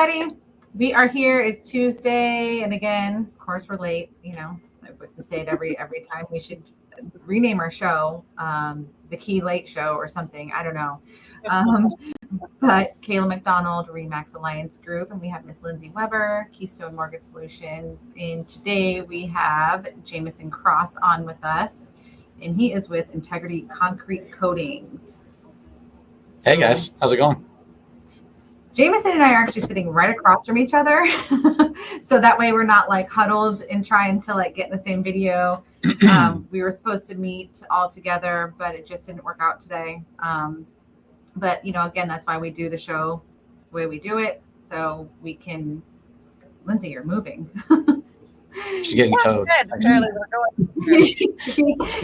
everybody. We are here. It's Tuesday, and again, of course, we're late. We say it every time. We should rename our show, the Key Late Show or something. I don't know. But Kayla McDonald, Remax Alliance Group, and we have Miss Lindsay Weber, Keystone Mortgage Solutions. And today we have Jameson Cross on with us, and he is with Integrity Concrete Coatings. Hey guys, how's it going? Jameson and I are actually sitting right across from each other. So that way we're not like huddled and trying to like get in the same video. We were supposed to meet all together, but it just didn't work out today. But again, that's why we do the show the way we do it. So we can, Lindsay, you're moving. She's getting towed.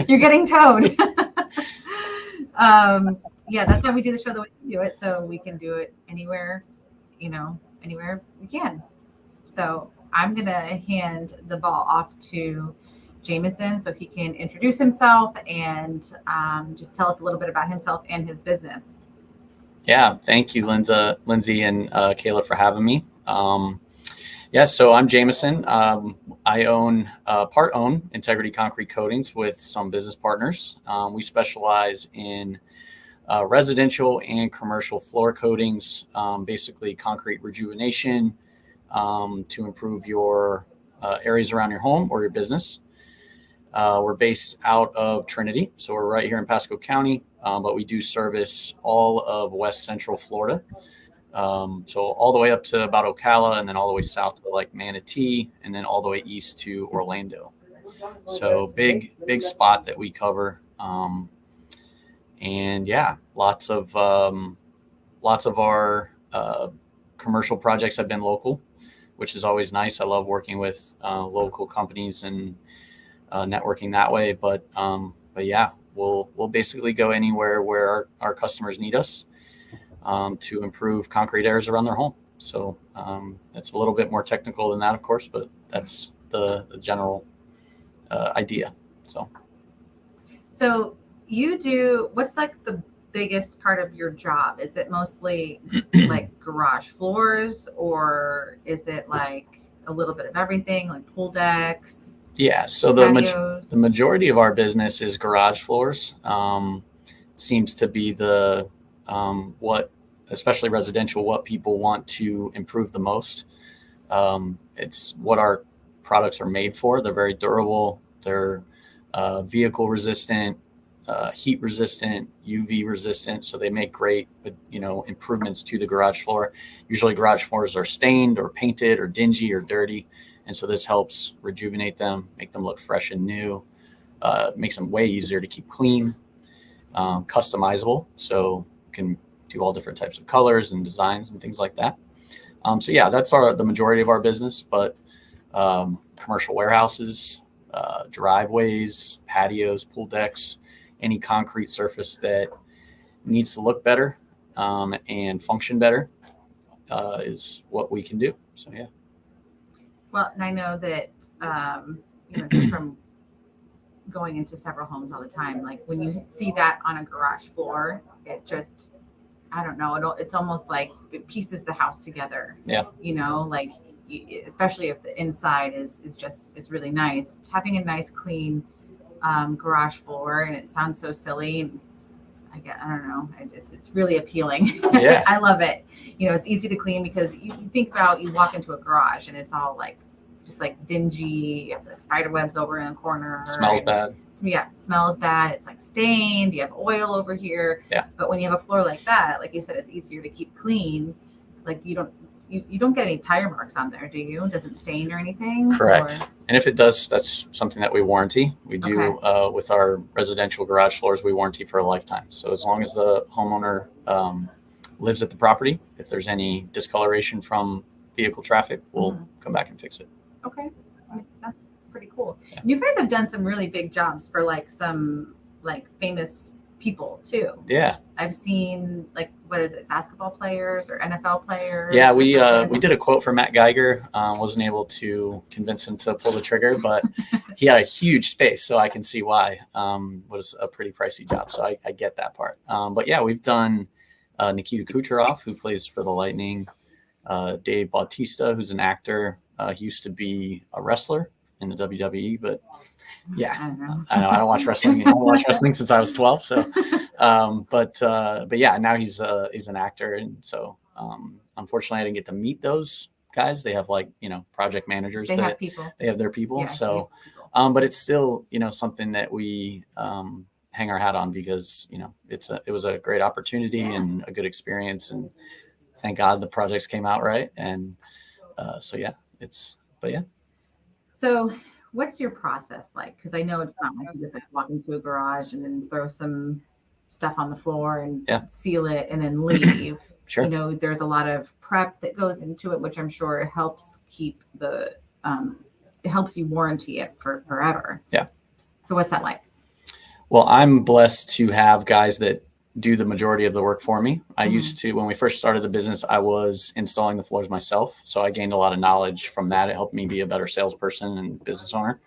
You're getting towed. Yeah, that's why we do the show the way we do it, so we can do it anywhere, anywhere we can. So I'm going to hand the ball off to Jameson so he can introduce himself and just tell us a little bit about himself and his business. Yeah, thank you, Lindsay and Kayla for having me. So I'm Jameson. I part own Integrity Concrete Coatings with some business partners. We specialize in residential and commercial floor coatings, basically concrete rejuvenation to improve your areas around your home or your business. We're based out of Trinity, so we're right here in Pasco County, but we do service all of West Central Florida. So all the way up to about Ocala, and then all the way south to like Manatee, and then all the way east to Orlando. So big spot that we cover. And yeah, lots of our commercial projects have been local, which is always nice. I love working with local companies and networking that way. But yeah, we'll basically go anywhere where our customers need us to improve concrete areas around their home. So it's a little bit more technical than that, of course, but that's the general idea. So what's like the biggest part of your job? Is it mostly like garage floors, or is it like a little bit of everything, like pool decks? Yeah, so the majority of our business is garage floors. Seems to be the what, especially residential, what people want to improve the most. It's what our products are made for. They're very durable. They're vehicle resistant, heat resistant, UV resistant. So they make great, improvements to the garage floor. Usually garage floors are stained or painted or dingy or dirty. And so this helps rejuvenate them, make them look fresh and new, makes them way easier to keep clean, customizable. So you can do all different types of colors and designs and things like that. So yeah, that's the majority of our business, but commercial warehouses, driveways, patios, pool decks, any concrete surface that needs to look better and function better is what we can do. So yeah. Well, and I know that just from going into several homes all the time, like when you see that on a garage floor, it just, I don't know, it's almost like it pieces the house together. Yeah. Like especially if the inside is really nice. Having a nice clean garage floor, and it sounds so silly. I don't know. It's really appealing. Yeah. I love it. It's easy to clean because you think about, you walk into a garage and it's all like, just like dingy, you have like spider webs over in the corner. Smells bad. Yeah, smells bad. It's like stained. You have oil over here. Yeah. But when you have a floor like that, like you said, it's easier to keep clean. Like you don't get any tire marks on there, do you? It doesn't stain or anything? Correct. And if it does, that's something that we warranty. We do with our residential garage floors, we warranty for a lifetime. So as long as the homeowner lives at the property, if there's any discoloration from vehicle traffic, we'll come back and fix it. Okay. That's pretty cool. Yeah. You guys have done some really big jobs for like some like famous people too. Yeah. I've seen like, what is it, basketball players or NFL players? Yeah, we did a quote for Matt Geiger. Wasn't able to convince him to pull the trigger, but he had a huge space, so I can see why. Was a pretty pricey job, so I get that part. But yeah, we've done Nikita Kucherov, who plays for the Lightning. Dave Bautista, who's an actor. He used to be a wrestler in the WWE, but yeah, I don't know. I know I don't watch wrestling. I haven't watched wrestling since I was 12. So, but yeah, now he's an actor, and so unfortunately, I didn't get to meet those guys. They have, like, project managers. They have people. They have their people. Yeah, So, people. but it's still something that we hang our hat on, because it was a great opportunity and a good experience, and thank God the projects came out right. And so yeah, So what's your process like? Because I know it's not like you just like walk into a garage and then throw some stuff on the floor and seal it and then leave. Sure. There's a lot of prep that goes into it, which I'm sure helps keep it helps you warranty it for forever. Yeah. So what's that like? Well, I'm blessed to have guys that do the majority of the work for me. I used to, when we first started the business, I was installing the floors myself. So I gained a lot of knowledge from that. It helped me be a better salesperson and business owner.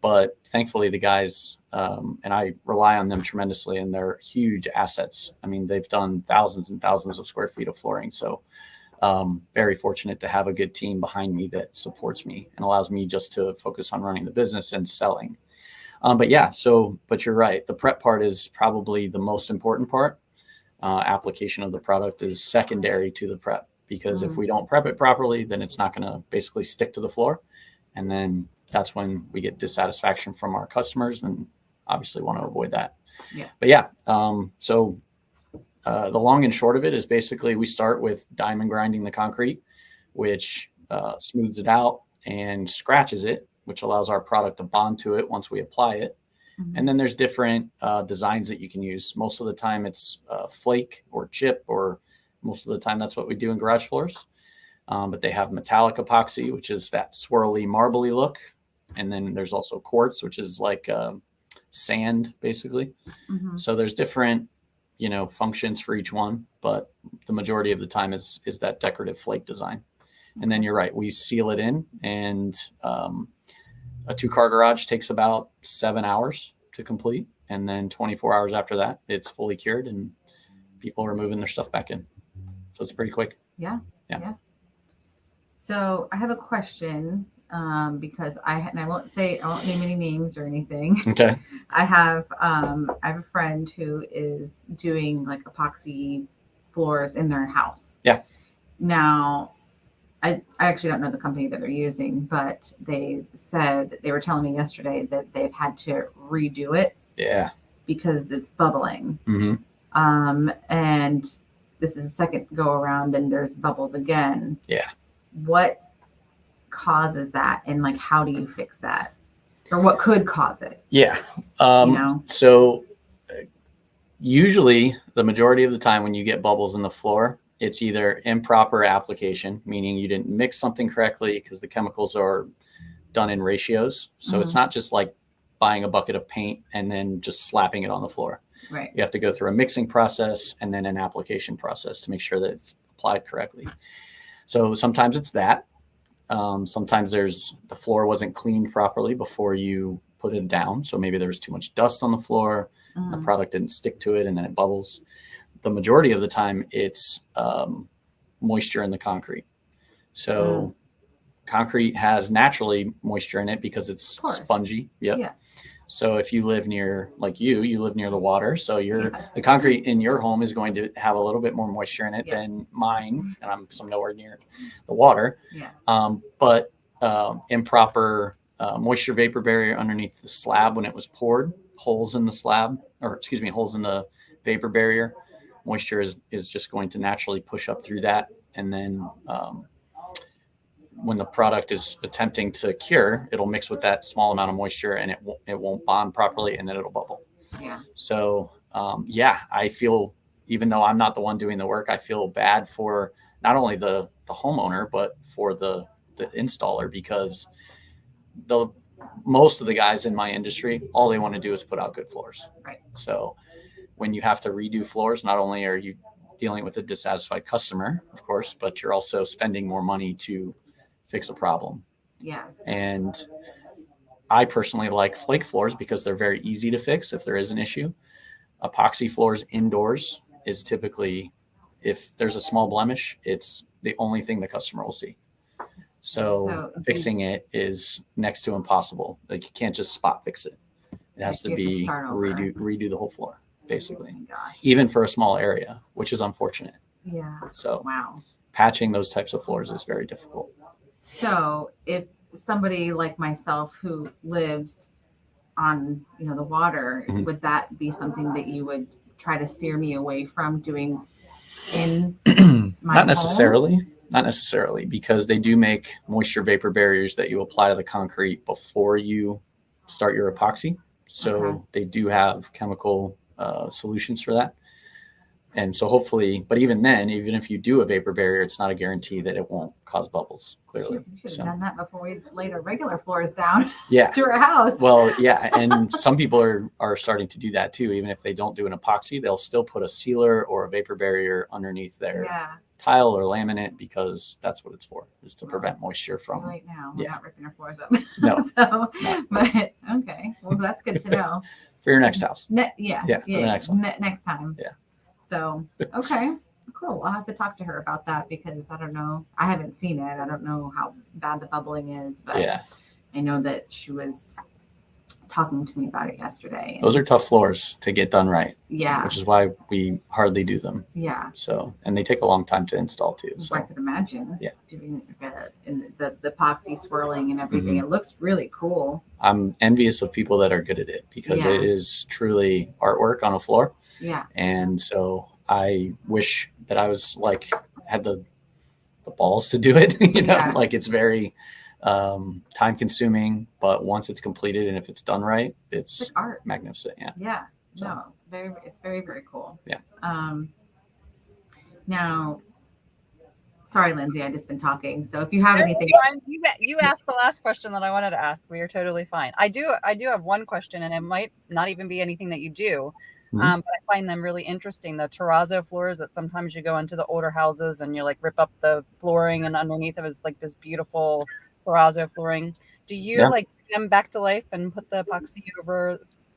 But thankfully the guys, and I rely on them tremendously, and they're huge assets. I mean, they've done thousands and thousands of square feet of flooring. So very fortunate to have a good team behind me that supports me and allows me just to focus on running the business and selling. But you're right. The prep part is probably the most important part. Application of the product is secondary to the prep, because if we don't prep it properly, then it's not going to basically stick to the floor. And then that's when we get dissatisfaction from our customers, and obviously want to avoid that. Yeah. But so the long and short of it is basically we start with diamond grinding the concrete, which smooths it out and scratches it, which allows our product to bond to it once we apply it. And then there's different designs that you can use. Most of the time it's flake or chip, or most of the time that's what we do in garage floors. But they have metallic epoxy, which is that swirly, marbly look. And then there's also quartz, which is like sand, basically. So there's different, functions for each one, but the majority of the time is that decorative flake design. And then you're right, we seal it in, and a 2-car garage takes about 7 hours to complete. And then 24 hours after that, it's fully cured and people are moving their stuff back in. So it's pretty quick. Yeah. So I have a question, because I won't name any names or anything. Okay. I have a friend who is doing like epoxy floors in their house. Yeah. Now, I actually don't know the company that they're using, but they said, they were telling me yesterday that they've had to redo it. Yeah. Because it's bubbling. And this is the second go around and there's bubbles again. Yeah. What causes that, and like how do you fix that, or what could cause it? Yeah. So usually the majority of the time when you get bubbles in the floor, it's either improper application, meaning you didn't mix something correctly, because the chemicals are done in ratios. So it's not just like buying a bucket of paint and then just slapping it on the floor. Right. You have to go through a mixing process and then an application process to make sure that it's applied correctly. So sometimes it's that. Sometimes the floor wasn't cleaned properly before you put it down. So maybe there was too much dust on the floor. The product didn't stick to it and then it bubbles. The majority of the time it's moisture in the concrete. So concrete has naturally moisture in it because it's spongy. Yep. Yeah. So if you live near, like you live near the water. So the concrete in your home is going to have a little bit more moisture in it than mine. And I'm nowhere near the water. Yeah. But improper moisture vapor barrier underneath the slab when it was poured, holes in the vapor barrier. Moisture is just going to naturally push up through that. And then when the product is attempting to cure, it'll mix with that small amount of moisture and it won't bond properly, and then it'll bubble. Yeah. So, I feel, even though I'm not the one doing the work, I feel bad for not only the homeowner, but for the installer, because most of the guys in my industry, all they want to do is put out good floors. Right. So when you have to redo floors, not only are you dealing with a dissatisfied customer, of course, but you're also spending more money to fix a problem. Yeah. And I personally like flake floors because they're very easy to fix if there is an issue. Epoxy floors indoors is typically, if there's a small blemish, it's the only thing the customer will see. So fixing it is next to impossible. Like you can't just spot fix it. It has to be redo the whole floor, basically, even for a small area, which is unfortunate. Yeah. So wow. Patching those types of floors is very difficult. So if somebody like myself who lives on, the water, Mhm. would that be something that you would try to steer me away from doing in my Not necessarily. Not necessarily, because they do make moisture vapor barriers that you apply to the concrete before you start your epoxy. So They do have chemical solutions for that. And so hopefully, but even then, even if you do a vapor barrier, it's not a guarantee that it won't cause bubbles, clearly. We should have done that before we laid our regular floors down Yeah. to our house. Well, yeah. And some people are starting to do that too. Even if they don't do an epoxy, they'll still put a sealer or a vapor barrier underneath their tile or laminate, because that's what it's for, is to prevent moisture from. Right now, we're not ripping our floors up. No. So, but okay. Well, that's good to know. For your next house. For the next one. Next time. Yeah. So, okay, cool. I'll have to talk to her about that, because I don't know. I haven't seen it. I don't know how bad the bubbling is, but I know that she was talking to me about it yesterday. Those are tough floors to get done right. Yeah. Which is why we hardly do them. Yeah. So, and they take a long time to install too. So I could imagine. Yeah. Doing the epoxy swirling and everything. Mm-hmm. It looks really cool. I'm envious of people that are good at it, because it is truly artwork on a floor. Yeah. And so I wish that I was had the balls to do it, like it's very time consuming, but once it's completed and if it's done right, it's like art. Magnificent. Yeah. Yeah. So. No, it's very, very cool. Yeah. Now, sorry, Lindsay, I've just been talking. So if you have anything. You asked the last question that I wanted to ask. We are totally fine. I do have one question, and it might not even be anything that you do. Mm-hmm. But I find them really interesting. The terrazzo floors that sometimes you go into the older houses and you rip up the flooring, and underneath it is this beautiful terrazzo flooring. Do you bring them back to life and put the epoxy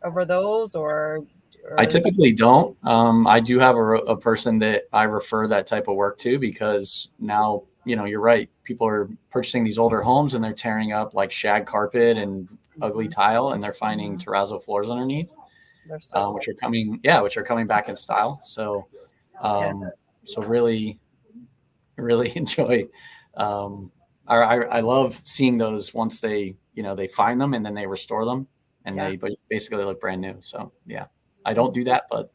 over those, or I typically don't. I do have a person that I refer that type of work to, because now, you're right. People are purchasing these older homes and they're tearing up shag carpet and ugly tile, and they're finding terrazzo floors underneath. So which are coming back in style. So, so really enjoy. I love seeing those once they find them and then they restore them, and they basically look brand new. So I don't do that, but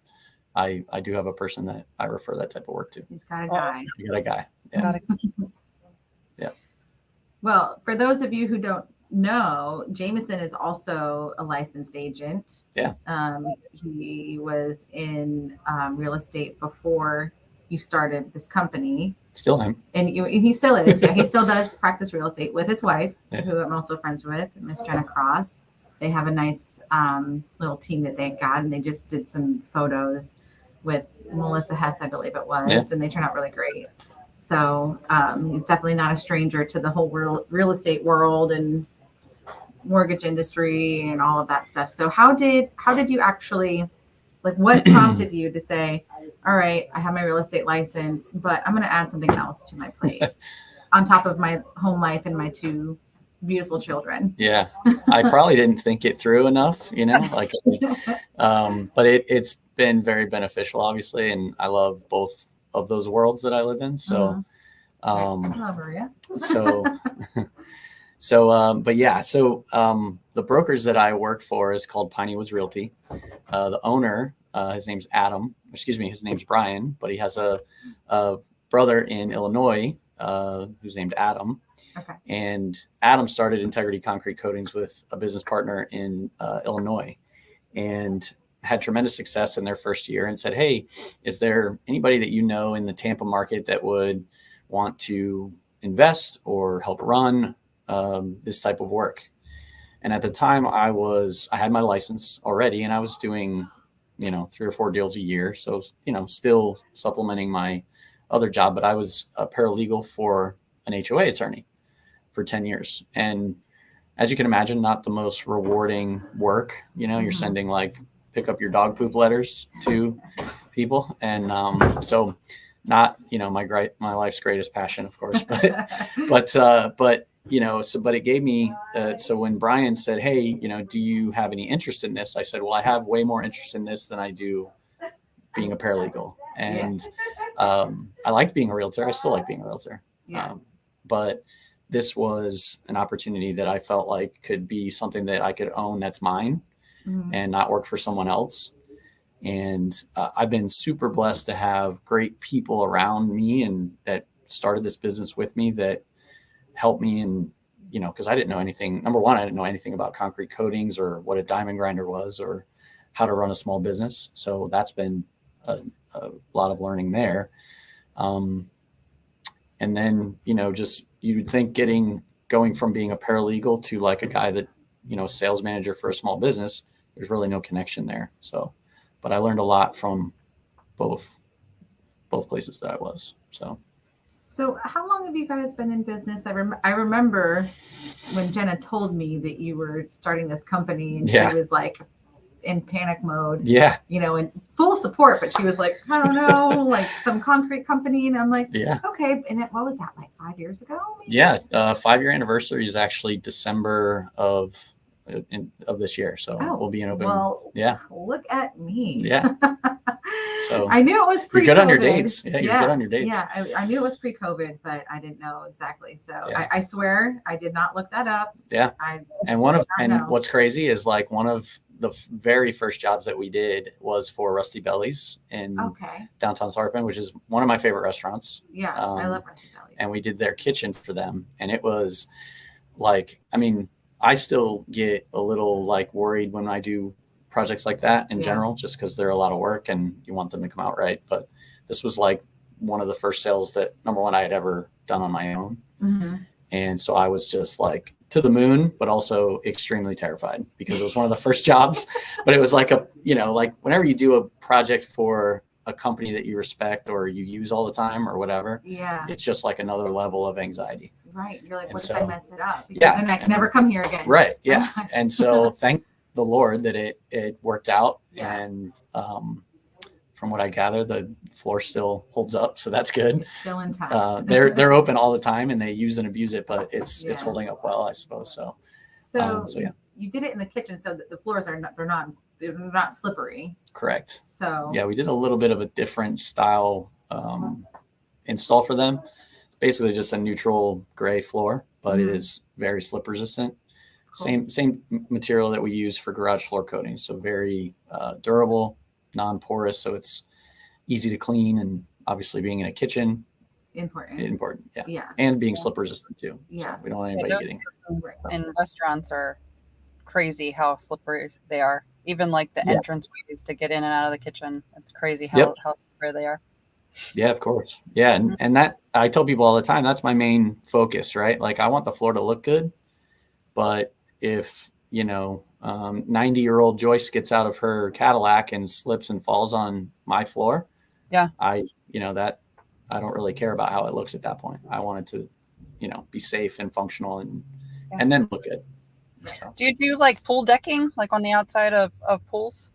I do have a person that I refer that type of work to. He's got a guy. You got a guy. Yeah. Yeah. Well, for those of you who don't know, Jameson is also a licensed agent. Yeah. He was in real estate before you started this company. Still am. And he still is. Yeah, he still does practice real estate with his wife, who I'm also friends with, Miss Jenna Cross. They have a nice little team that they got, and they just did some photos with Melissa Hess, I believe it was, and they turned out really great. So he's definitely not a stranger to the whole real estate world and mortgage industry and all of that stuff. So how did you actually, what prompted you to say, all right, I have my real estate license, but I'm going to add something else to my plate on top of my home life and my two beautiful children? Yeah, I probably didn't think it through enough, but it's been very beneficial, obviously. And I love both of those worlds that I live in. So, the brokers that I work for is called Piney Woods Realty. The owner, his name's Brian, but he has a brother in Illinois who's named Adam. Okay. And Adam started Integrity Concrete Coatings with a business partner in Illinois, and had tremendous success in their first year, and said, hey, is there anybody that you know in the Tampa market that would want to invest or help run this type of work? And at the time I had my license already, and I was doing, 3 or 4 deals a year. So, still supplementing my other job, but I was a paralegal for an HOA attorney for 10 years. And as you can imagine, not the most rewarding work. You're sending pick up your dog poop letters to people. And so not, my life's greatest passion, of course, but but it gave me, so when Brian said, hey, do you have any interest in this? I said, well, I have way more interest in this than I do being a paralegal. And I liked being a realtor. I still like being a realtor. Yeah. But this was an opportunity that I felt like could be something that I could own that's mine and not work for someone else. And I've been super blessed to have great people around me and that started this business with me that helped me. And, because I didn't know anything. Number one, I didn't know anything about concrete coatings or what a diamond grinder was or how to run a small business. So that's been a lot of learning there. And then, just you'd think going from being a paralegal to like a guy that, sales manager for a small business, there's really no connection there. So, but I learned a lot from both places that I was. So how long have you guys been in business? I remember when Jenna told me that you were starting this company and she was like in panic mode, in full support, but she was like, I don't know, like some concrete company. And I'm like, okay. And what was that, like 5 years ago? Maybe? Yeah. 5-year anniversary is actually December of this year. So we'll be in open. Well, look at me. Yeah. So I knew it was pre-COVID. You're good on your dates. Yeah, you're good on your dates. Yeah, I knew it was pre-COVID, but I didn't know exactly. So I swear I did not look that up. Yeah. What's crazy is like one of the very first jobs that we did was for Rusty Bellies in downtown Sarpin, which is one of my favorite restaurants. Yeah, I love Rusty Bellies. And we did their kitchen for them. And it was like, I still get a little like worried when I do projects like that in general, just because they're a lot of work and you want them to come out right. But this was like one of the first sales that, number one, I had ever done on my own. And so I was just like to the moon, but also extremely terrified because it was one of the first jobs. But it was like like whenever you do a project for a company that you respect or you use all the time or whatever, it's just like another level of anxiety. Right. You're like, what if I mess it up? Because then I can never come here again. Right. Yeah. And so thank the Lord that it worked out. And from what I gather, the floor still holds up. So that's good. It's still intact. They're open all the time and they use and abuse it, but it's holding up well, I suppose. So you did it in the kitchen so that the floors are not slippery. Correct. So we did a little bit of a different style install for them. Basically just a neutral gray floor, but it is very slip resistant. Cool. Same material that we use for garage floor coating. So very durable, non-porous. So it's easy to clean, and obviously being in a kitchen, important. Yeah. And being slip resistant too. Yeah. So we don't want anybody getting. In restaurants are crazy how slippery they are. Even like the entrance ways to get in and out of the kitchen. It's crazy how slippery they are. Yeah, of course. Yeah. And that I tell people all the time, that's my main focus, right? Like I want the floor to look good, but if, 90-year-old Joyce gets out of her Cadillac and slips and falls on my floor, I don't really care about how it looks at that point. I want it to, be safe and functional and then look good. So. Do you do like pool decking, like on the outside of pools?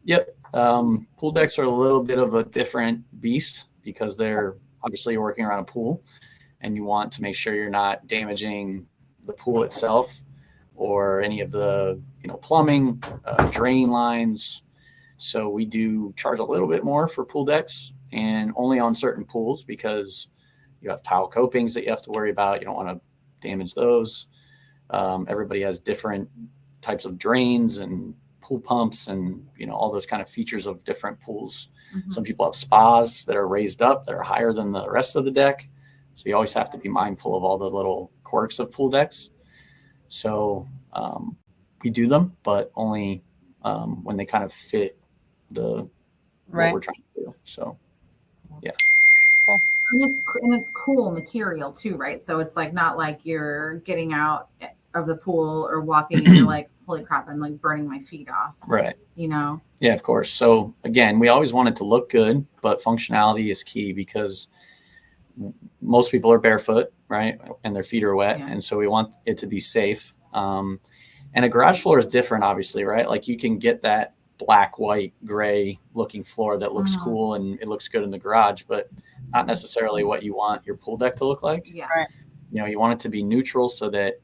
Yep. Pool decks are a little bit of a different beast because they're obviously working around a pool and you want to make sure you're not damaging the pool itself or any of the, plumbing, drain lines. So we do charge a little bit more for pool decks and only on certain pools because you have tile copings that you have to worry about. You don't want to damage those. Everybody has different types of drains and pool pumps and, all those kind of features of different pools. Mm-hmm. Some people have spas that are raised up that are higher than the rest of the deck. So you always have to be mindful of all the little quirks of pool decks. So we do them, but only when they kind of fit what we're trying to do. So, yeah. Cool. And it's cool material too, right? So it's like not like you're getting out of the pool or walking and you're like, holy crap, I'm like burning my feet off. Right. Yeah, of course. So again, we always want it to look good, but functionality is key because most people are barefoot, right? And their feet are wet. Yeah. And so we want it to be safe. And a garage floor is different, obviously, right? Like you can get that black, white, gray looking floor that looks cool and it looks good in the garage, but not necessarily what you want your pool deck to look like. Yeah. Right. You know, you want it to be neutral so that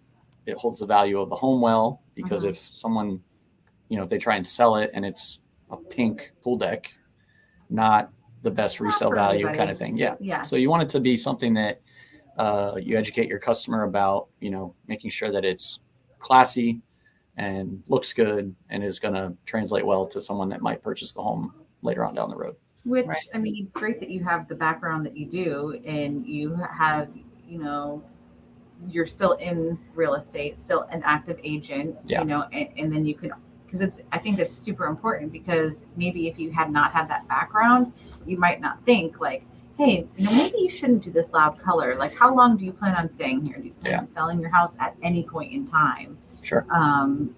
it holds the value of the home well, because if someone, you know, if they try and sell it and it's a pink pool deck, not the best Not resale for value everybody. kind of thing. Yeah. Yeah. So you want it to be something that you educate your customer about, you know, making sure that it's classy and looks good and is going to translate well to someone that might purchase the home later on down the road. Which, Right. I mean, great that you have the background that you do, and you have, you know, you're still in real estate, still an active agent, Yeah. you know, and then you can, because I think that's super important, because maybe if you had not had that background, you might not think like, hey, you know, maybe you shouldn't do this loud color. Like, how long do you plan on staying here? Do you plan on selling your house at any point in time? Sure.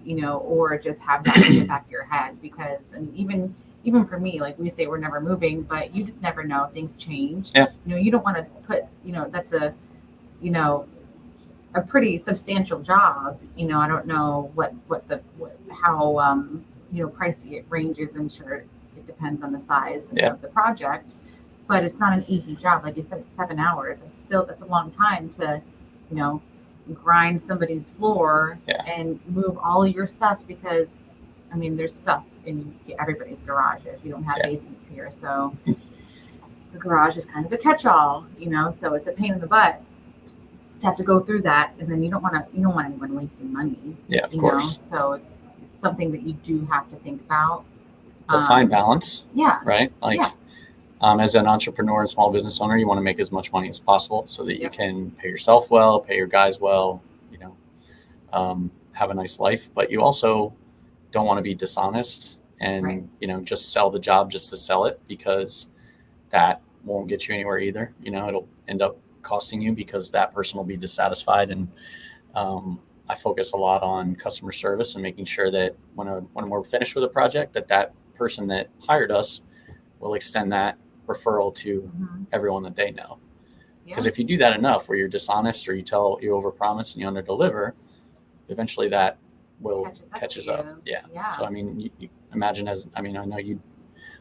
You know, or just have that in the back of your head, because, I mean, even for me, like we say, we're never moving, but you just never know. Things change. Yeah. You know, you don't want to put, you know, that's a, you know, a pretty substantial job. You know, I don't know how, you know, pricey it ranges. I'm sure it depends on the size of the project, but it's not an easy job. Like you said, it's 7 hours. That's a long time to, you know, grind somebody's floor and move all your stuff, because I mean, there's stuff in everybody's garages. We don't have basements here, so the garage is kind of a catch-all, you know. So it's a pain in the butt to have to go through that, and then you don't want anyone wasting money. Yeah, of course. Know? So it's something that you do have to think about. To find balance. Yeah. Right. Like, as an entrepreneur and small business owner, you want to make as much money as possible so that you can pay yourself well, pay your guys well, you know, have a nice life. But you also don't want to be dishonest and, you know, just sell the job just to sell it, because that won't get you anywhere either. You know, it'll end up costing you because that person will be dissatisfied. And I focus a lot on customer service and making sure that when we're finished with a project, that person that hired us will extend that referral to everyone that they know. Because if you do that enough, where you're dishonest or you overpromise and you underdeliver, eventually that will catches up. Yeah. So I mean, you imagine I know you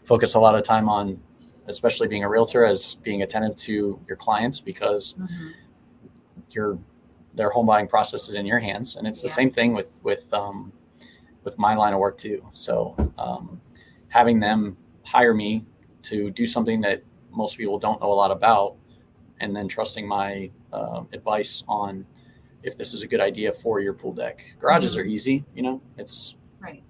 focus a lot of time on, especially being a realtor, as being attentive to your clients, because their home buying process is in your hands, and it's the same thing with my line of work too. So having them hire me to do something that most people don't know a lot about, and then trusting my advice on if this is a good idea for your pool deck. Garages are easy, you know, it's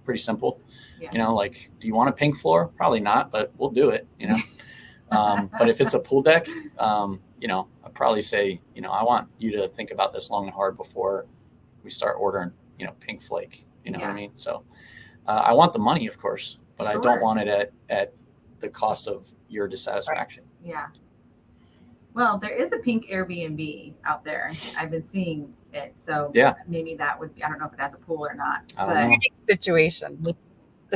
pretty simple. You know, like, do you want a pink floor? Probably not, but we'll do it, you know. But if it's a pool deck, you know, I'd probably say, you know, I want you to think about this long and hard before we start ordering, you know, pink flake, you know what I mean? So I want the money, of course, but I don't want it at the cost of your dissatisfaction. Yeah. Well, there is a pink Airbnb out there. I've been seeing it. So maybe that would be, I don't know if it has a pool or not. But situation.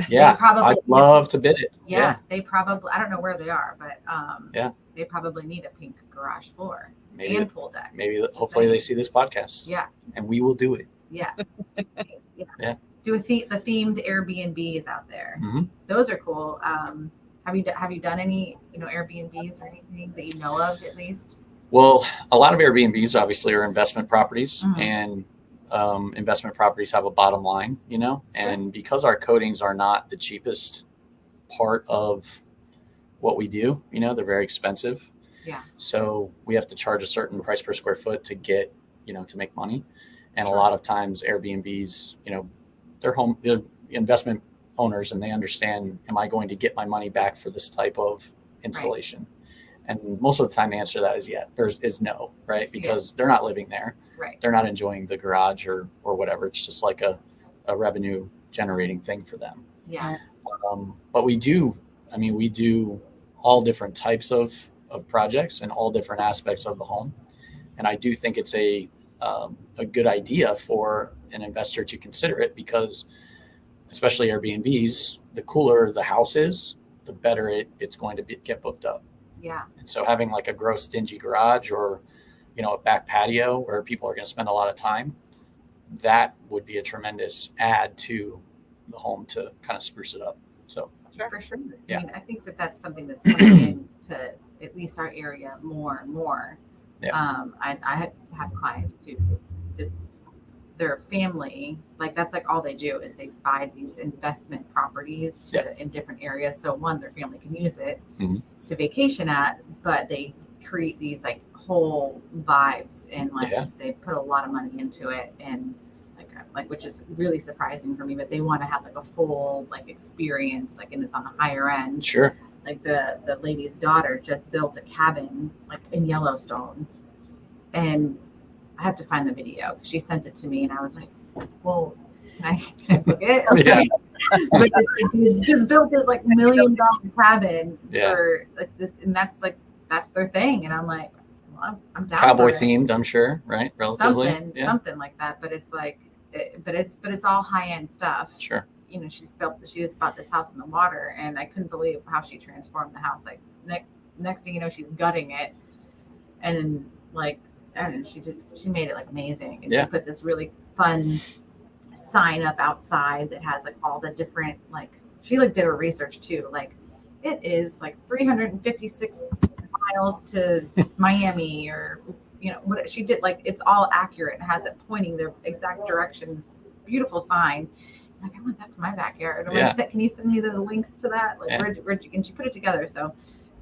Yeah, I'd love to bid it. Yeah, they probably, I don't know where they are, but they probably need a pink garage floor and pool deck. Maybe hopefully they see this podcast. Yeah. And we will do it. Yeah. Yeah. The themed Airbnbs out there. Those are cool. Have you done any, you know, Airbnbs or anything that you know of, at least? Well, a lot of Airbnbs obviously are investment properties, and investment properties have a bottom line, you know, and because our coatings are not the cheapest part of what we do, you know, they're very expensive. Yeah. So we have to charge a certain price per square foot to get, you know, to make money. And a lot of times Airbnbs, you know, they're investment owners, and they understand, am I going to get my money back for this type of installation? And most of the time the answer to that is no, right? Because they're not living there. Right. They're not enjoying the garage or whatever. It's just like a revenue generating thing for them. Yeah. But we do all different types of projects and all different aspects of the home. And I do think it's a good idea for an investor to consider it, because especially Airbnbs, the cooler the house is, the better it's going to get booked up. Yeah. And so having like a gross dingy garage, or, you know, a back patio where people are going to spend a lot of time, that would be a tremendous add to the home to kind of spruce it up. So for sure. Yeah. I mean, I think that's something that's coming in to at least our area more and more. Yeah. I have clients who just their family, like that's like all they do is they buy these investment properties in different areas. So one, their family can use it to vacation at, but they create these like whole vibes and like they put a lot of money into it, and like which is really surprising for me, but they want to have like a full like experience, like, and it's on the higher end. Sure. Like the lady's daughter just built a cabin like in Yellowstone, and I have to find the video. She sent it to me, and I was like, "Well, can I book it?" Yeah. But they just built this like $1 million cabin for like this, and that's their thing. And I'm like, well, I'm down. Cowboy for it. themed, I'm sure, right? Relatively, something like that. But it's like, but it's all high end stuff. Sure. You know, she just bought this house in the water, and I couldn't believe how she transformed the house. Like next thing you know, she's gutting it, and like. And she made it like amazing. And she put this really fun sign up outside that has like all the different, like, she like did her research too. Like, it is like 356 miles to Miami, or, you know, what she did, like, it's all accurate and has it pointing the exact directions. Beautiful sign. Like, I want that for my backyard. Can you send me the links to that? Like, where'd you, and she put it together. So,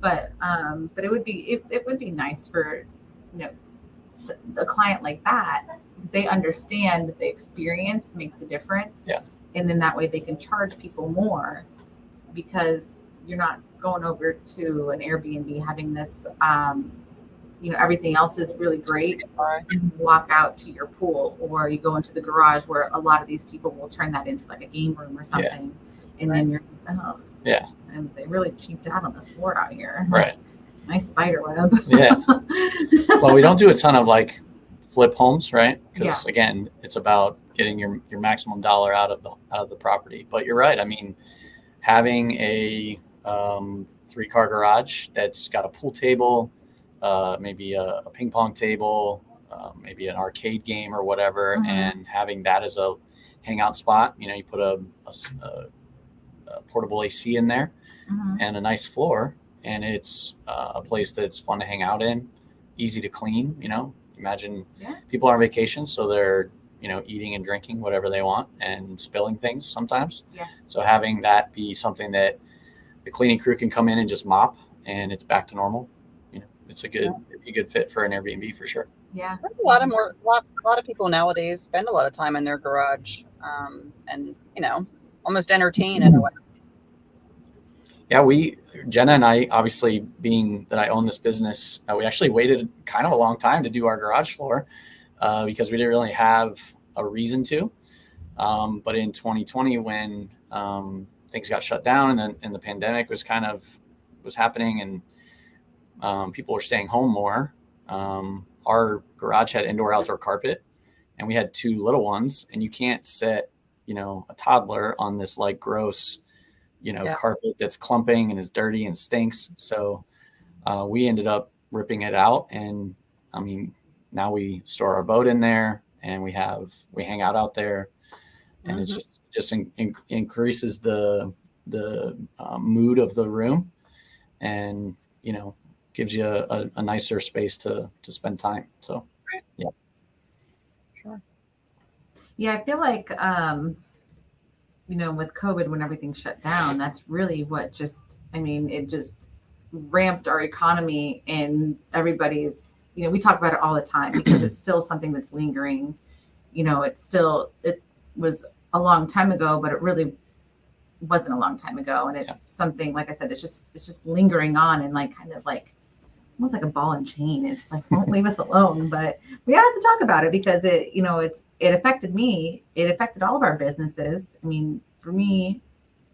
but it would be nice for, you know, a client like that, because they understand that the experience makes a difference, and then that way they can charge people more, because you're not going over to an Airbnb having this you know, everything else is really great, you walk out to your pool, or you go into the garage where a lot of these people will turn that into like a game room or something, and then you're and they really cheaped out on this floor out here, right? Nice spider web. Well, we don't do a ton of like flip homes, right? Because again, it's about getting your maximum dollar out of the property. But you're right. I mean, having a 3-car garage that's got a pool table, maybe a ping pong table, maybe an arcade game or whatever, and having that as a hangout spot. You know, you put a portable AC in there and a nice floor. And it's a place that's fun to hang out in, easy to clean. You know, imagine people are on vacation, so they're, you know, eating and drinking whatever they want and spilling things sometimes. So having that be something that the cleaning crew can come in and just mop, and it's back to normal. You know, it's a good fit for an Airbnb for sure. Yeah, a lot of people nowadays spend a lot of time in their garage, and, you know, almost entertain in a way. Yeah, Jenna and I, obviously being that I own this business, we actually waited kind of a long time to do our garage floor because we didn't really have a reason to. But in 2020, when things got shut down and the pandemic was happening, and people were staying home more, our garage had indoor-outdoor carpet, and we had 2 little ones, and you can't set, you know, a toddler on this like gross, you know, carpet that's clumping and is dirty and stinks. So we ended up ripping it out. And I mean, now we store our boat in there, and we hang out there, and it's just increases the mood of the room, and, you know, gives you a nicer space to spend time. So, Sure. Yeah, I feel like, you know, with COVID, when everything shut down, that's really what it just ramped our economy, and everybody's, you know, we talk about it all the time because it's still something that's lingering. You know, it was a long time ago, but it really wasn't a long time ago. And it's something, like I said, it's just lingering on, and like kind of like almost like a ball and chain. It's like, won't leave us alone. But we have to talk about it because it, you know, it affected me. It affected all of our businesses. I mean, for me,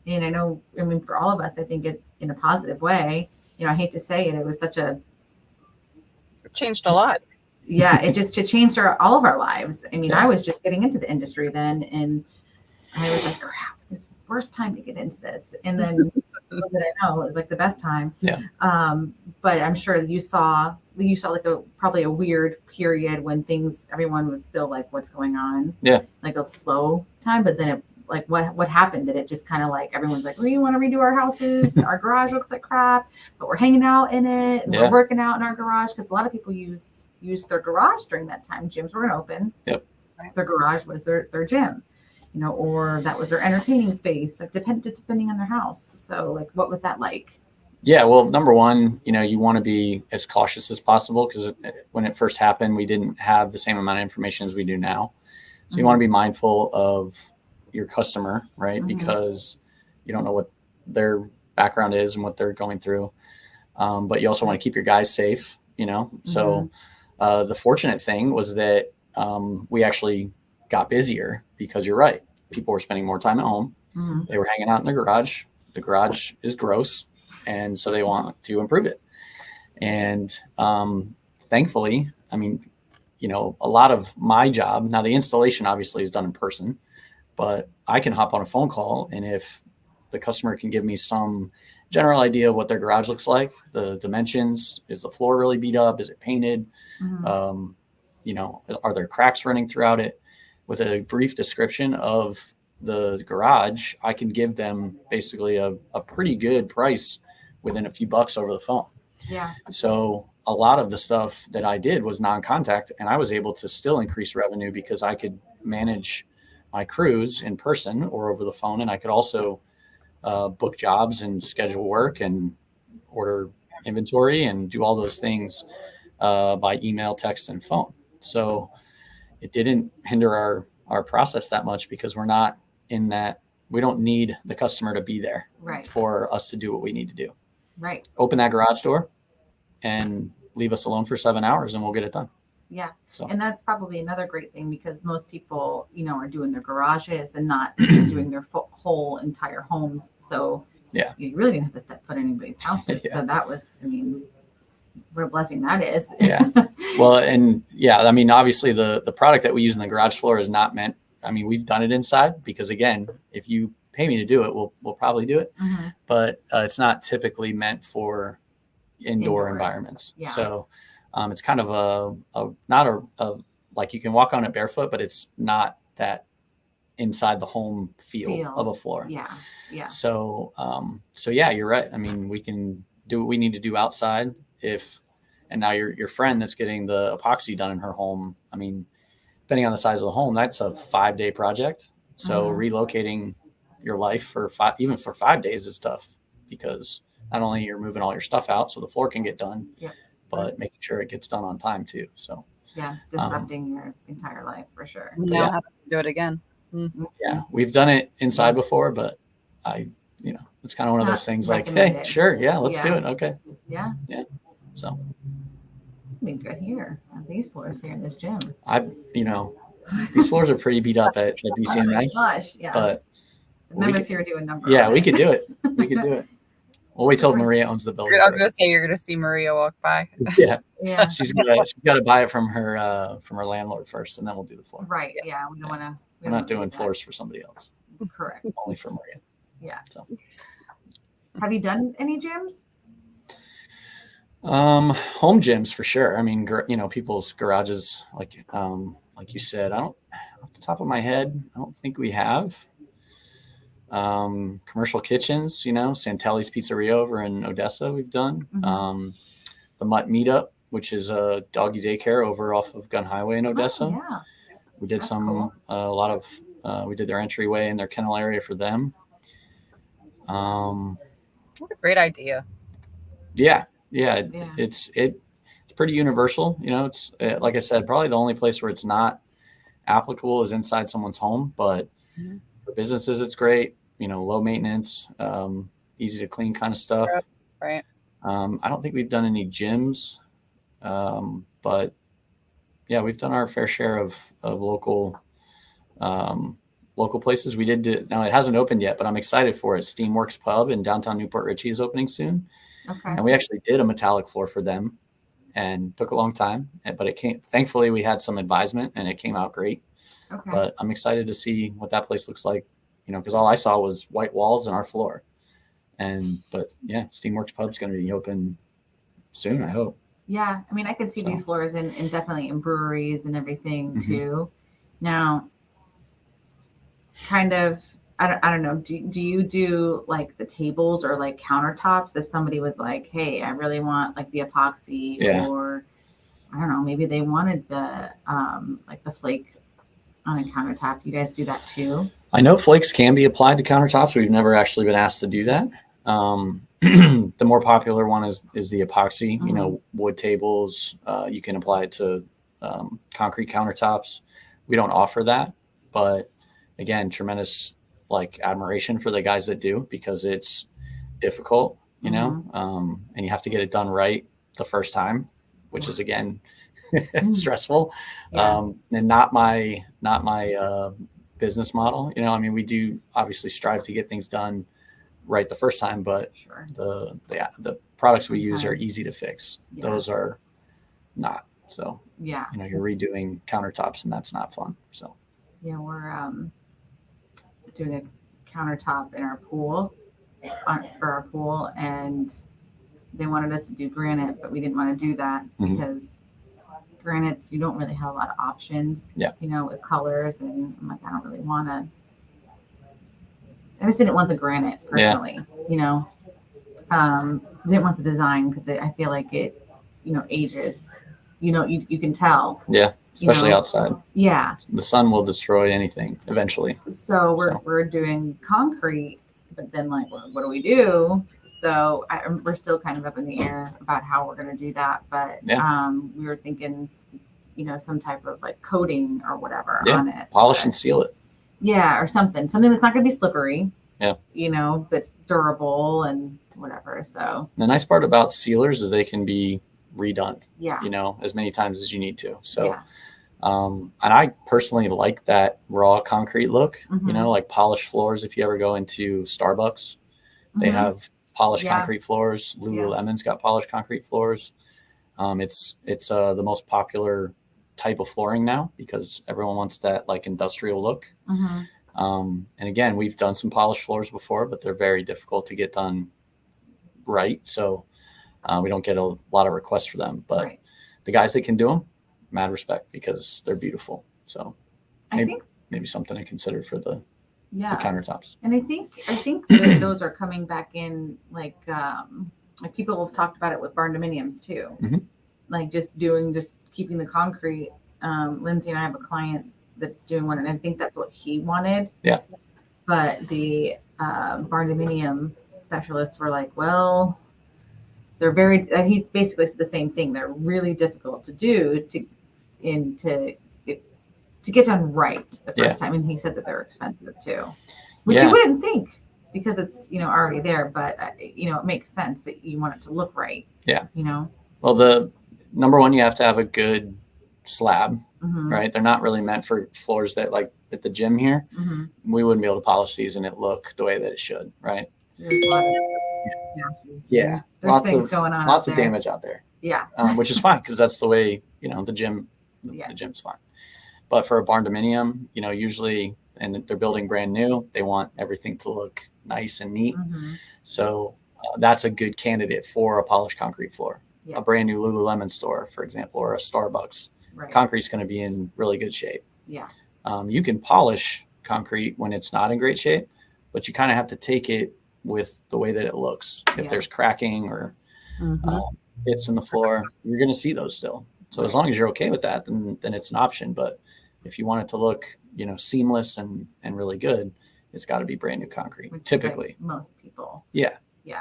and I mean, for all of us, I think it in a positive way. You know, I hate to say it, it was it changed a lot. Yeah, it changed all of our lives. I mean, I was just getting into the industry then, and I was like, crap, this is the worst time to get into this. And then little did I know it was like the best time. But I'm sure you saw like probably a weird period when everyone was still like, what's going on? Like a slow time, but then like what happened? Did it just kind of like everyone's like, we want to redo our houses, our garage looks like crap, but we're hanging out in it and we're working out in our garage? Because a lot of people use their garage during that time. Gyms weren't open. Yep. Their garage was their gym, you know, or that was their entertaining space, like depending on their house. So like, what was that like? Yeah, well, number one, you know, you want to be as cautious as possible, because when it first happened, we didn't have the same amount of information as we do now. So you want to be mindful of your customer, right? Because you don't know what their background is and what they're going through. But you also want to keep your guys safe, you know? So the fortunate thing was that we actually got busier, because you're right. People were spending more time at home. They were hanging out in the garage. The garage is gross. And so they want to improve it. And thankfully, I mean, you know, a lot of my job, now the installation obviously is done in person, but I can hop on a phone call, and if the customer can give me some general idea of what their garage looks like, the dimensions, is the floor really beat up? Is it painted? You know, are there cracks running throughout it? With a brief description of the garage, I can give them basically a pretty good price within a few bucks over the phone. Yeah. So a lot of the stuff that I did was non-contact, and I was able to still increase revenue because I could manage my crews in person or over the phone. And I could also book jobs and schedule work and order inventory and do all those things by email, text, and phone. So it didn't hinder our process that much, because we're not in that, we don't need the customer to be there for us to do what we need to do. Right. Open that garage door and leave us alone for 7 hours and we'll get it done. Yeah. So. And that's probably another great thing, because most people, you know, are doing their garages and not doing their whole entire homes. So yeah, you really didn't have to step foot in anybody's houses. So that was, I mean, what a blessing that is. Yeah. Well, and yeah, I mean, obviously the product that we use in the garage floor is not meant, I mean, we've done it inside, because again, if you pay me to do it, we'll probably do it, but it's not typically meant for indoor environments. Yeah. So it's kind of not a like you can walk on it barefoot, but it's not that inside the home feel of a floor. Yeah. Yeah. So yeah, you're right. I mean, we can do what we need to do outside. And now your friend that's getting the epoxy done in her home, I mean, depending on the size of the home, that's a 5-day project. So relocating your life for even for 5 days is tough, because not only you're moving all your stuff out so the floor can get done, but making sure it gets done on time too. So yeah, disrupting your entire life for sure. Now have to do it again. Yeah, we've done it inside before, but it's kind of one of those things like, hey, sure, yeah, let's do it. Okay. Yeah. Yeah. So it's gonna be good here on these floors here in this gym. These floors are pretty beat up at BCMA. Gosh, yeah. But the members here do a number. Yeah, we could do it. We could do it. Well, wait till Maria owns the building. I was going to say, you're going to see Maria walk by. Yeah. She's got to buy it from her landlord first, and then we'll do the floor. Right. Yeah. We don't want to. We're not doing floors for somebody else. Correct. Only for Maria. Yeah. So. Have you done any gyms? Home gyms for sure. I mean, people's garages, like you said, off the top of my head, I don't think we have. Commercial kitchens, Santelli's Pizzeria over in Odessa, we've done. The Mutt Meetup, which is a doggy daycare over off of Gun Highway in Odessa. Oh, yeah. We did we did their entryway and their kennel area for them. What a great idea. Yeah. It's pretty universal. It's like I said, probably the only place where it's not applicable is inside someone's home, but for businesses, it's great. Low maintenance, easy to clean kind of stuff. Right. I don't think we've done any gyms, but yeah, we've done our fair share of local places. We did now it hasn't opened yet, but I'm excited for it. Steamworks Pub in downtown Newport Richey is opening soon. Okay. And we actually did a metallic floor for them, and took a long time, but it came. Thankfully, we had some advisement, and it came out great. Okay. But I'm excited to see what that place looks like, because all I saw was white walls and our floor. But yeah, Steamworks Pub's going to be open soon, I hope. Yeah, I mean, I could see these floors in definitely in breweries and everything too. Now, kind of I don't know. Do you do like the tables or like countertops? If somebody was like, hey, I really want like the epoxy, Yeah. or I don't know, maybe they wanted the like the flake on a countertop. You guys do that too? I know flakes can be applied to countertops. We've never actually been asked to do that. The more popular one is the epoxy. You know, wood tables. You can apply it to concrete countertops. We don't offer that, but again, tremendous like admiration for the guys that do, because it's difficult, you know, and you have to get it done right the first time, which is again stressful. Yeah. And not my business model. You know, I mean, we do obviously strive to get things done right the first time, but Sure. the products we use are easy to fix. Yeah. Those are not. So, Yeah. you know, you're redoing countertops and that's not fun. So, Yeah, we're doing a countertop in our pool for our pool, and they wanted us to do granite, but we didn't want to do that because granites, you don't really have a lot of options, you know, with colors, and I'm like, I don't really want to. I just didn't want the granite personally, you know. Didn't want the design because I feel like it, you know, ages. You know, you can tell. yeah, especially you know, outside. Yeah. The sun will destroy anything eventually. So we're doing concrete, but then like, what do we do? So we're still kind of up in the air about how we're going to do that. But we were thinking, you know, some type of like coating or whatever on it. Polish and seal it. Yeah, or something that's not going to be slippery. Yeah. You know, that's durable and whatever. So the nice part about sealers is they can be redone. Yeah. You know, as many times as you need to. So, and I personally like that raw concrete look. You know, like polished floors. If you ever go into Starbucks, they have polished concrete floors. Lululemon's got polished concrete floors. It's the most popular type of flooring now because everyone wants that like industrial look. And again, we've done some polished floors before, but they're very difficult to get done right. So we don't get a lot of requests for them, but the guys that can do them, mad respect because they're beautiful. So maybe something to consider for the countertops. And I think that those are coming back in like people have talked about it with barn dominiums too. Like just keeping the concrete. Lindsay and I have a client that's doing one, and I think that's what he wanted. Yeah. But the barn dominium specialists were like, well, they're very. He basically said the same thing. They're really difficult to do to get done right the first time, and he said that they're expensive too, which you wouldn't think because it's already there, but it makes sense that you want it to look right. Yeah. Well, the number one, you have to have a good slab, right? They're not really meant for floors that like at the gym here. We wouldn't be able to polish these and it look the way that it should, right? There's a lot of there's things going on. Lots of damage out there. Yeah. Which is fine because that's the way the gym. The gym's fine. But for a barn dominium, usually, and they're building brand new, they want everything to look nice and neat. So that's a good candidate for a polished concrete floor. Yeah. A brand new Lululemon store, for example, or a Starbucks. Right. Concrete's going to be in really good shape. Yeah. You can polish concrete when it's not in great shape, but you kind of have to take it with the way that it looks. If there's cracking or bits in the floor, you're going to see those still. So as long as you're okay with that, then it's an option. But if you want it to look, seamless and really good, it's got to be brand new concrete. Which typically, like most people. Yeah,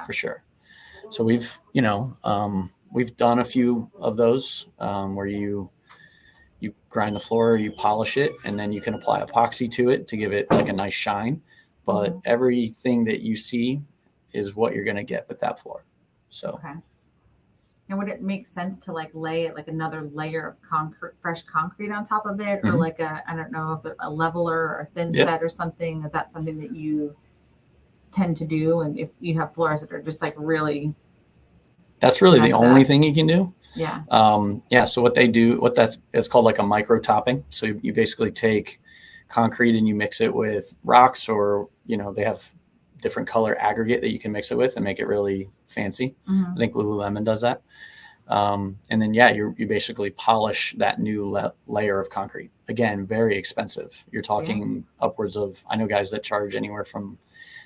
for sure. So we've done a few of those where you grind the floor, you polish it, and then you can apply epoxy to it to give it like a nice shine. But everything that you see is what you're going to get with that floor. So. Okay. And would it make sense to like lay it like another layer of concrete, fresh concrete on top of it, or like I don't know, if a leveler or a thin set or something? Is that something that you tend to do? And if you have floors that are just like really, that's really the only thing you can do. Yeah. So what they do, it's called like a micro topping. So you basically take concrete and you mix it with rocks, or they have different color aggregate that you can mix it with and make it really fancy. I think Lululemon does that. And then, yeah, you basically polish that new layer of concrete. Again, very expensive. You're talking upwards of, I know guys that charge anywhere from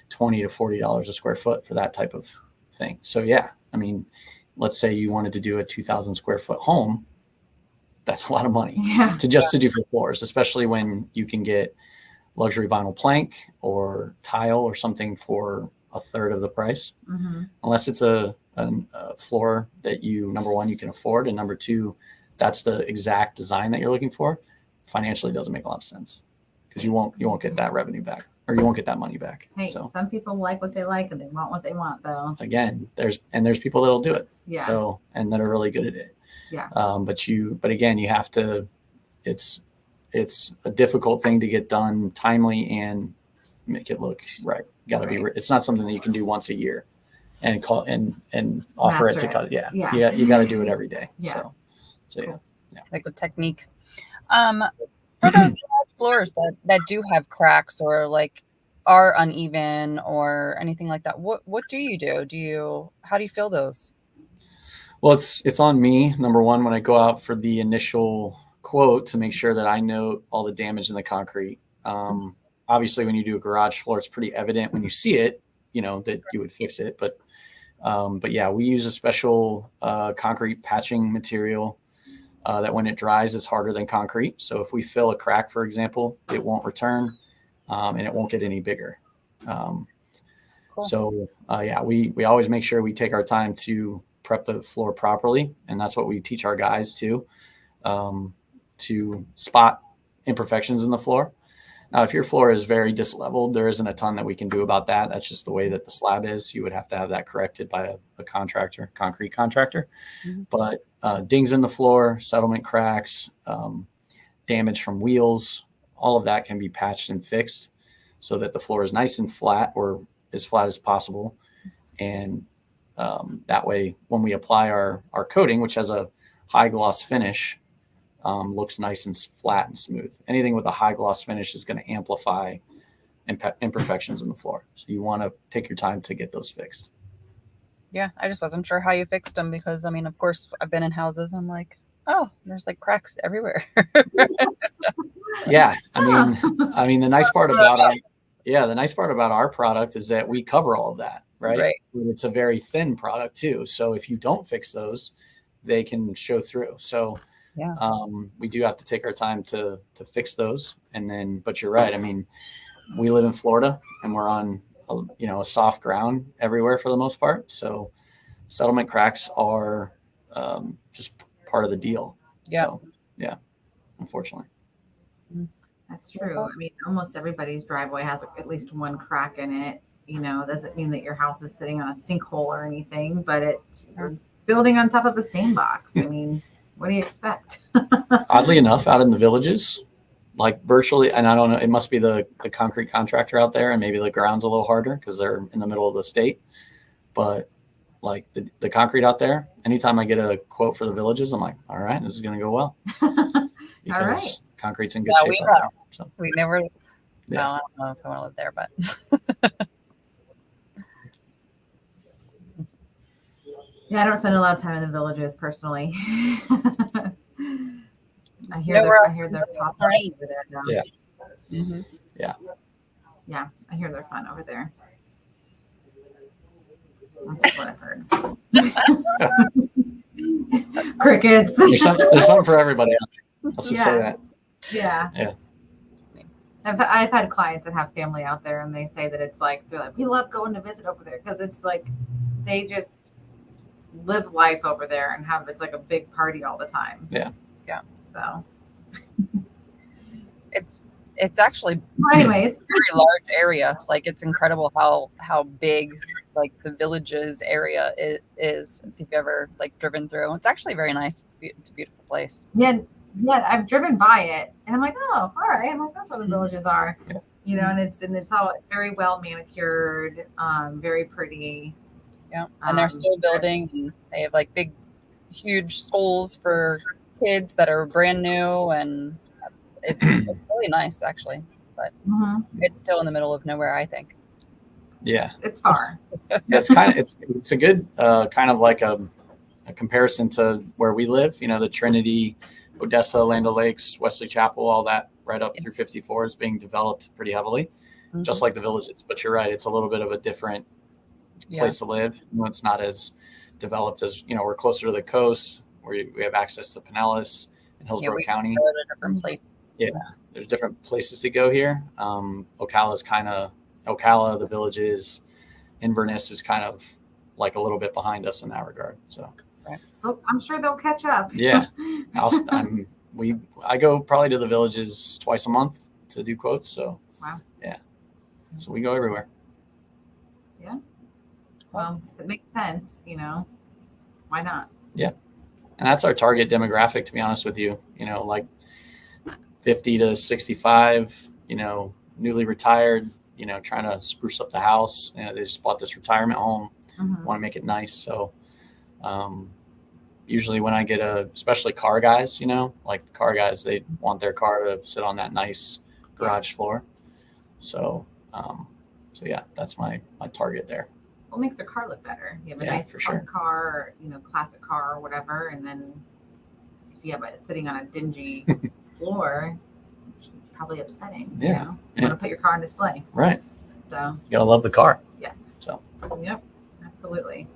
$20 to $40 a square foot for that type of thing. So yeah, I mean, let's say you wanted to do a 2,000 square foot home. That's a lot of money to do for floors, especially when you can get luxury vinyl plank or tile or something for a third of the price, unless it's a floor that number one, you can afford, and number two, that's the exact design that you're looking for. Financially, it doesn't make a lot of sense because you won't get that revenue back, or you won't get that money back. Hey, so some people like what they like and they want what they want, though. Again, there's people that'll do it. Yeah. So, and that are really good at it. Yeah. But again, you have to. It's a difficult thing to get done timely and make it look right. Got to be. It's not something that you can do once a year, and call and offer it to cut. Yeah. You got to do it every day. Yeah. So yeah. Like the technique. For those floors that do have cracks or like are uneven or anything like that, what do you do? How do you fill those? Well, it's on me, number one, when I go out for the initial quote, to make sure that I note all the damage in the concrete. Obviously, when you do a garage floor, it's pretty evident when you see it, that you would fix it. But yeah, we use a special concrete patching material that when it dries is harder than concrete. So if we fill a crack, for example, it won't return and it won't get any bigger. Cool. So yeah, we always make sure we take our time to prep the floor properly. And that's what we teach our guys to spot imperfections in the floor. Now, if your floor is very disleveled, there isn't a ton that we can do about that. That's just the way that the slab is. You would have to have that corrected by a concrete contractor. But dings in the floor, settlement cracks, damage from wheels, all of that can be patched and fixed so that the floor is nice and flat, or as flat as possible. And that way, when we apply our coating, which has a high gloss finish, looks nice and flat and smooth. Anything with a high gloss finish is going to amplify imperfections in the floor. So you want to take your time to get those fixed. Yeah, I just wasn't sure how you fixed them because, I mean, of course, I've been in houses and I'm like, oh, there's like cracks everywhere. Yeah, I mean, the nice part about our product is that we cover all of that, right? It's a very thin product too. So if you don't fix those, they can show through. So yeah, we do have to take our time to fix those. And then, but you're right. I mean, we live in Florida and we're on a soft ground everywhere for the most part. So settlement cracks are just part of the deal. Yeah. So, yeah, unfortunately. That's true. I mean, almost everybody's driveway has at least one crack in it. Doesn't mean that your house is sitting on a sinkhole or anything, but you're building on top of a sandbox. I mean, what do you expect? Oddly enough, out in the villages, like virtually, and I don't know, it must be the concrete contractor out there, and maybe the ground's a little harder because they're in the middle of the state. But like the concrete out there, anytime I get a quote for the villages, I'm like, all right, this is going to go well. Because all right. Concrete's in good shape out there. So. We never, yeah. I don't know if I want to live there, but. Yeah, I don't spend a lot of time in the villages personally. I hear they're pops over there now. Yeah. Mm-hmm. Yeah. Yeah, I hear they're fun over there. That's what I've heard. Crickets. There's something for everybody. Let's just say that. Yeah. Yeah. I've had clients that have family out there, and they say that they're like, we love going to visit over there because it's like they just live life over there and it's like a big party all the time. Yeah. Yeah. So it's actually anyways, a very large area. Like it's incredible how big like the villages area is. If you've ever like driven through, it's actually very nice. It's a beautiful place. Yeah, I've driven by it and I'm like, oh, all right. I'm like, that's where the villages are. Yeah. And it's all very well manicured, very pretty. Yeah, and they're still building. And they have like big, huge schools for kids that are brand new, and it's really nice actually. But it's still in the middle of nowhere, I think. Yeah, it's far. Yeah, it's a good kind of like a a comparison to where we live, the Trinity, Odessa, Land O'Lakes, Wesley Chapel, all that right up through 54 is being developed pretty heavily, just like the villages. But you're right, it's a little bit of a different place to live. It's not as developed as, we're closer to the coast where we have access to Pinellas and Hillsborough County. Go to different places. Yeah, there's different places to go here. Ocala, the villages, Inverness is kind of like a little bit behind us in that regard. So, oh, I'm sure they'll catch up. Yeah, I go probably to the villages twice a month to do quotes. So, wow, yeah, so we go everywhere. Yeah, well, it makes sense. Why not? Yeah, and that's our target demographic. To be honest with you, like 50 to 65. Newly retired. Trying to spruce up the house. They just bought this retirement home. Want to make it nice. So usually when I get especially car guys, like car guys, they want their car to sit on that nice garage floor. So yeah, that's my target there. What makes a car look better? You have a nice car, or, classic car or whatever. And then if you have it sitting on a dingy floor, it's probably upsetting. Yeah. You want to put your car on display. Right. So you gotta love the car. Yeah. So. Yep. Absolutely.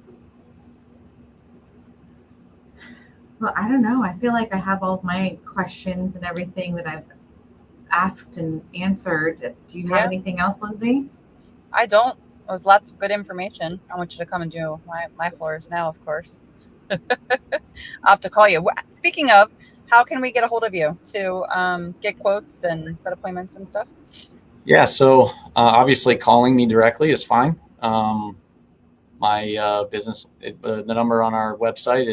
Well, I don't know. I feel like I have all of my questions and everything that I've asked and answered. Do you have anything else, Lindsay? I don't. It was lots of good information. I want you to come and do my floors now, of course. I'll have to call you. Speaking of, how can we get a hold of you to get quotes and set appointments and stuff? Yeah, so obviously calling me directly is fine. My business, the number on our website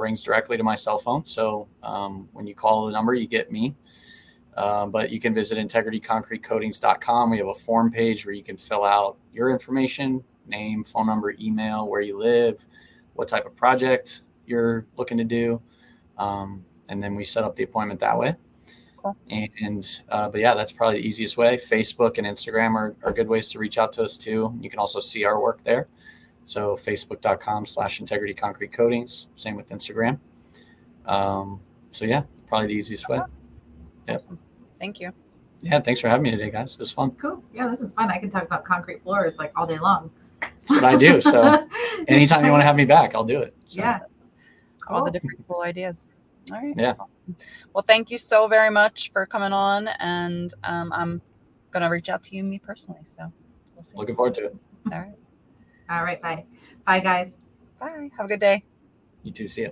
rings directly to my cell phone. So when you call the number, you get me. But you can visit integrityconcretecoatings.com. We have a form page where you can fill out your information, name, phone number, email, where you live, what type of project you're looking to do. And then we set up the appointment that way. Cool. But yeah, that's probably the easiest way. Facebook and Instagram are good ways to reach out to us too. You can also see our work there. So facebook.com/integrityconcretecoatings, same with Instagram. So yeah, probably the easiest way. Yep. Awesome. Thank you. Yeah, thanks for having me today, guys. It was fun. Cool. Yeah, this is fun. I can talk about concrete floors like all day long. That's what I do. So anytime you want to have me back, I'll do it. So. Yeah. All the different cool ideas. All right. Yeah. Well, thank you so very much for coming on. And I'm going to reach out to you, me personally. So we'll see. Looking forward to it. All right. All right. Bye. Bye, guys. Bye. Have a good day. You too. See ya.